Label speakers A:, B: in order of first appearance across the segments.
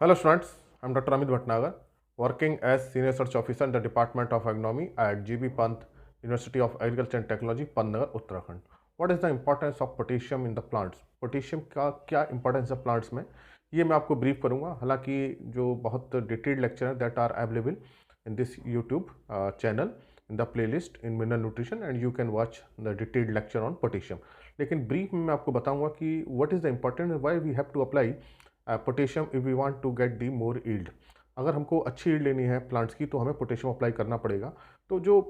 A: Hello students, I am Dr. Amit Bhatnagar, working as Senior Research Officer in the Department of Agronomy at GB Pant University of Agriculture and Technology, Pantnagar, Uttarakhand. What is the importance of potassium in the plants? Potassium का क्या importance है plants में, ये मैं आपको brief करूंगा। हालांकि जो बहुत डिटेल्ड लेक्चर है that are available in this YouTube channel in the playlist in mineral nutrition and you can watch the detailed lecture on potassium. लेकिन ब्रीफ में मैं आपको बताऊंगा कि what is the important, why we have to apply potassium if we want to get the more yield. अगर हमको अच्छी yield लेनी है प्लांट्स की तो हमें पोटेशियम अप्लाई करना पड़ेगा। तो जो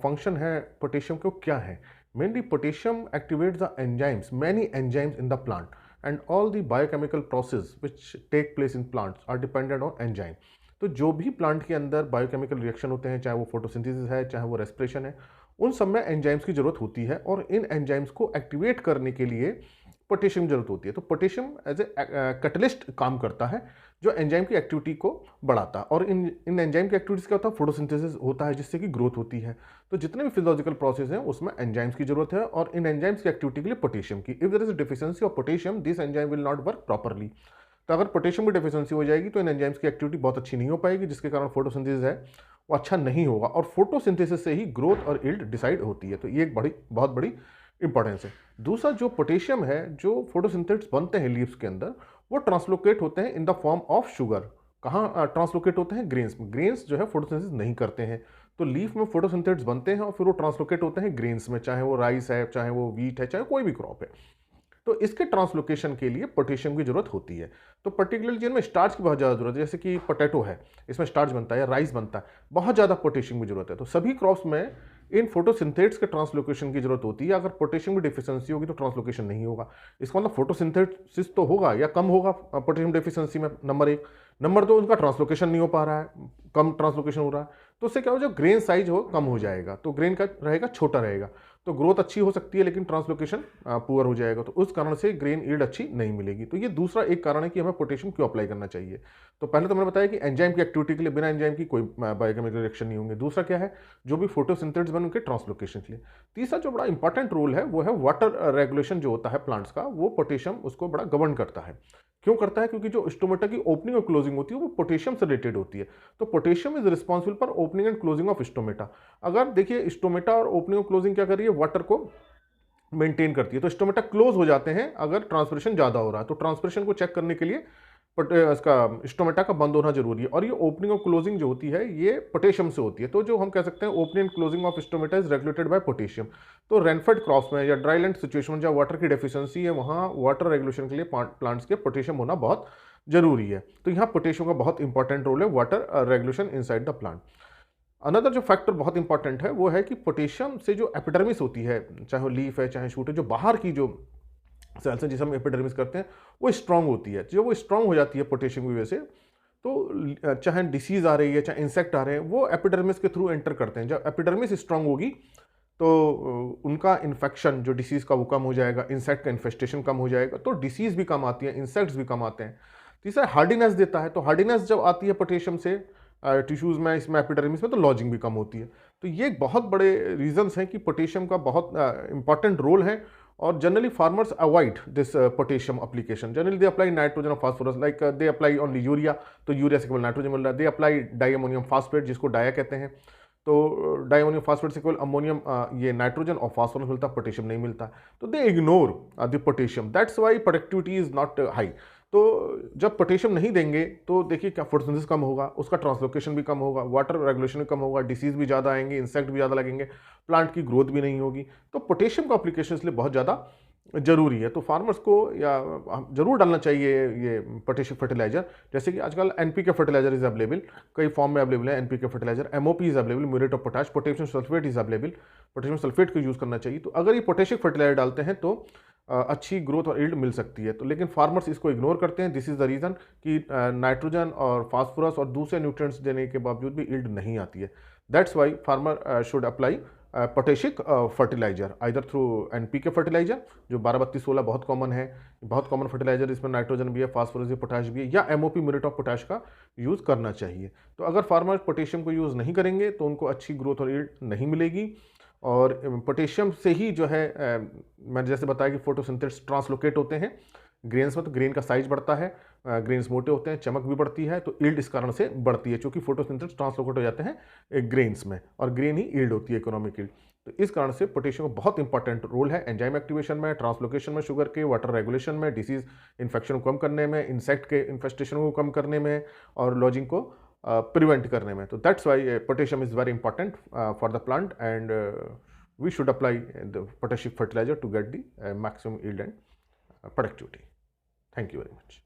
A: फंक्शन है पोटेशियम के वो क्या है? Mainly potassium activates the enzymes, many enzymes in the plant and all the biochemical process which take place in plants are dependent on enzyme. तो जो भी प्लांट के अंदर बायोकेमिकल रिएक्शन होते हैं, चाहे वो फोटोसिंथेसिस है चाहे वो रेस्पिरेशन है, उन सब में एंजाइम्स की जरूरत होती है और इन एंजाइम्स को एक्टिवेट करने के लिए पोटेशियम की जरूरत होती है। तो पोटेशियम एज ए कैटलिस्ट काम करता है जो एंजाइम की एक्टिविटी को बढ़ाता है और इन एंजाइम की एक्टिविटीज क्या होता है? फोटोसिंथेसिस होता है जिससे कि ग्रोथ होती है। तो जितने भी फिजियोलॉजिकल प्रोसेस हैं उसमें एंजाइम्स की जरूरत है और इन एंजाइम्स की एक्टिविटी के लिए पोटेशियम की। If there is deficiency of potassium this enzyme will not work properly. तो अगर पोटेशियम की डिफिशियंसी हो जाएगी तो इन एंजाइम्स की एक्टिविटी बहुत अच्छी नहीं हो पाएगी, जिसके कारण फोटोसिंथेसिस है वो अच्छा नहीं होगा और फोटोसिंथेसिस से ही ग्रोथ और यील्ड डिसाइड होती है। तो ये एक बहुत बड़ी इंपॉर्टेंस है। दूसरा, जो पोटेशियम है, जो फोटोसिंथेट्स बनते हैं लीव्स के अंदर, वो ट्रांसलोकेट होते हैं in the form of sugar. कहाँ ट्रांसलोकेट होते हैं? ग्रेन्स में। ग्रेन्स जो है फोटोसिंथेसिस नहीं करते हैं, तो लीफ में फोटोसिंथेट्स बनते हैं और फिर वो ट्रांसलोकेट होते हैं ग्रेन्स में, चाहे वो राइस है, चाहे वो व्हीट है, चाहे कोई भी क्रॉप है। तो इसके ट्रांसलोकेशन के लिए पोटेशियम की जरूरत होती है। तो पर्टिकुलरली जिनमें स्टार्च की बहुत ज़्यादा जरूरत है, जैसे कि पोटैटो है, इसमें स्टार्च बनता है या राइस बनता है, बहुत ज़्यादा पोटेशियम की जरूरत है। तो सभी क्रॉप्स में इन फोटोसिंथेट्स के ट्रांसलोकेशन की जरूरत होती है। अगर पोटेशियम की डिफिशियंसी होगी तो ट्रांसलोकेशन नहीं होगा। इसका मतलब फोटोसिंथेसिस तो होगा या कम होगा पोटेशियम डिफिशियंसी में, नंबर एक। नंबर दो, उनका ट्रांसलोकेशन नहीं हो पा रहा है, कम ट्रांसलोकेशन हो रहा है, तो उससे क्या हो जाएगा? ग्रेन साइज हो कम हो जाएगा, तो ग्रेन का रहेगा छोटा रहेगा, तो ग्रोथ अच्छी हो सकती है लेकिन ट्रांसलोकेशन पुअर हो जाएगा, तो उस कारण से ग्रेन ईल्ड अच्छी नहीं मिलेगी। तो ये दूसरा एक कारण है कि हमें पोटेशियम क्यों अप्लाई करना चाहिए। तो पहले तो मैंने बताया कि एंजाइम की एक्टिविटी के लिए, बिना एंजाइम की कोई बायोकेमिकल रिएक्शन नहीं होंगे। दूसरा क्या है? जो भी फोटोसिंथेट्स बने उनके ट्रांसलोकेशन के लिए। तीसरा जो बड़ा इंपॉर्टेंट रोल है वो है वाटर रेगुलेशन जो होता है प्लांट्स का, वो पोटेशियम उसको बड़ा गवर्न करता है। क्यों करता है? क्योंकि जो स्टोमेटा की ओपनिंग और क्लोजिंग होती है वो पोटेशियम से रिलेटेड होती है। तो potassium is responsible for opening and closing of stomata. अगर देखिए स्टोमेटा और ओपनिंग और क्लोजिंग क्या कर रही है? वाटर को मेंटेन करती है। तो स्टोमेटा क्लोज हो जाते हैं अगर ट्रांसपिरेशन ज़्यादा हो रहा है, तो ट्रांसपिरेशन को चेक करने के लिए इसका स्टोमेटा का बंद होना जरूरी है। और ये ओपनिंग और क्लोजिंग जो होती है ये पोटेशियम से होती है। तो जो हम कह सकते हैं opening and closing of stomata is regulated by potassium. तो रेनफेड क्रॉप्स में या ड्राई लैंड सिचुएशन में जहाँ वाटर की डेफिशिएंसी है वहाँ वाटर रेगुलेशन के लिए प्लांट्स के पोटेशियम होना बहुत जरूरी है। तो यहाँ पोटेशियम का बहुत इंपॉर्टेंट रोल है water regulation inside the plant. Another जो फैक्टर बहुत इंपॉर्टेंट है वो है कि पोटेशियम से जो एपिडर्मिस होती है, चाहे वो लीफ है चाहे शूट है, जो बाहर की जो सेल्स हैं जिसे हम एपिडर्मिस करते हैं, वो स्ट्रांग होती है। जो वो स्ट्रांग हो जाती है पोटेशियम की वजह से, तो चाहे डिसीज आ रही है चाहे इंसेक्ट आ रहे हैं, वो एपिडर्मिस के थ्रू एंटर करते हैं। जब एपिडर्मिस स्ट्रांग होगी तो उनका इन्फेक्शन, जो डिसीज का, वो कम हो जाएगा, इंसेक्ट का इन्फेस्टेशन कम हो जाएगा, तो डिसीज भी कम आती है, इंसेक्ट्स भी कम आते हैं। तीसरा हार्डीनेस देता है। तो हार्डीनेस जब आती है पोटेशियम से टिश्यूज़ में, इसमें एपिडर्मिस में, तो लॉजिंग भी कम होती है। तो ये एक बहुत बड़े रीजंस हैं कि पोटेशियम का बहुत इंपॉर्टेंट रोल है। और generally farmers avoid this potassium application. Generally they apply nitrogen और phosphorus, like they apply only urea, तो यूरिया से केवल नाइट्रोजन मिल रहा है। दे अप्लाई डाइअमोनियम फास्फेट, जिसको डाया कहते हैं, तो डाइअमोनियम फास्फेट से केवल अमोनियम, ये नाइट्रोजन और फास्फोरस मिलता है, पोटेशियम नहीं मिलता। तो दे ignore the potassium, that's why productivity is not high. तो जब पोटेशियम नहीं देंगे तो देखिए क्या, फोटोसिंथेसिस कम होगा, उसका ट्रांसलोकेशन भी कम होगा, वाटर रेगुलेशन भी कम होगा, डिसीज भी ज़्यादा आएंगे, इंसेक्ट भी ज़्यादा लगेंगे, प्लांट की ग्रोथ भी नहीं होगी। तो पोटेशियम का एप्लीकेशन इसलिए बहुत ज़्यादा जरूरी है। तो फार्मर्स को या जरूर डालना चाहिए ये पोटेशियम फर्टिलाइजर। जैसे कि आजकल एनपीके फर्टिलाइजर इज अवेलेबल, कई फॉर्म में अवेलेबल है NPK fertiliser. MOP is available, muriate of potash. Potassium sulphate is available, potassium sulphate को यूज़ करना चाहिए। तो अगर ये पोटेशियम फर्टिलाइजर डालते हैं तो अच्छी ग्रोथ और यील्ड मिल सकती है। तो लेकिन फार्मर्स इसको इग्नोर करते हैं। दिस इज द रीज़न कि नाइट्रोजन और फास्फोरस और दूसरे न्यूट्रिएंट्स देने के बावजूद भी यील्ड नहीं आती है। That's why farmer should apply potassic fertiliser either through NPK fertiliser, जो 12-32-16 बहुत कॉमन है, बहुत कॉमन फर्टिलाइजर, इसमें नाइट्रोजन भी है, फास्फोरस भी, पोटाश भी है, या एमओपी म्यूरेट ऑफ पोटाश का यूज़ करना चाहिए। तो अगर फार्मर पोटेशियम को यूज़ नहीं करेंगे तो उनको अच्छी ग्रोथ और यील्ड नहीं मिलेगी। और पोटेशियम से ही जो है मैंने जैसे बताया कि फोटोसिंथेसिस ट्रांसलोकेट होते हैं ग्रेन्स में, तो ग्रेन का साइज बढ़ता है, ग्रेन्स मोटे होते हैं, चमक भी बढ़ती है, तो ईल्ड इस कारण से बढ़ती है, क्योंकि फोटोसिंथेसिस ट्रांसलोकेट हो जाते हैं ग्रेन्स में, और ग्रेन ही ईल्ड होती है, इकोनॉमिक ईल्ड। तो इस कारण से पोटेशियम का बहुत इंपॉर्टेंट रोल है एंजाइम एक्टिवेशन में, ट्रांसलोकेशन में शुगर के, वाटर रेगुलेशन में, डिसीज इन्फेक्शन को कम करने में, इंसेक्ट के इन्फेस्टेशन को कम करने में, और लॉजिंग को प्रिवेंट करने में। तो that's why potassium is very important for the plant, and we should apply the potassium fertilizer to get the maximum yield and productivity. Thank you very much.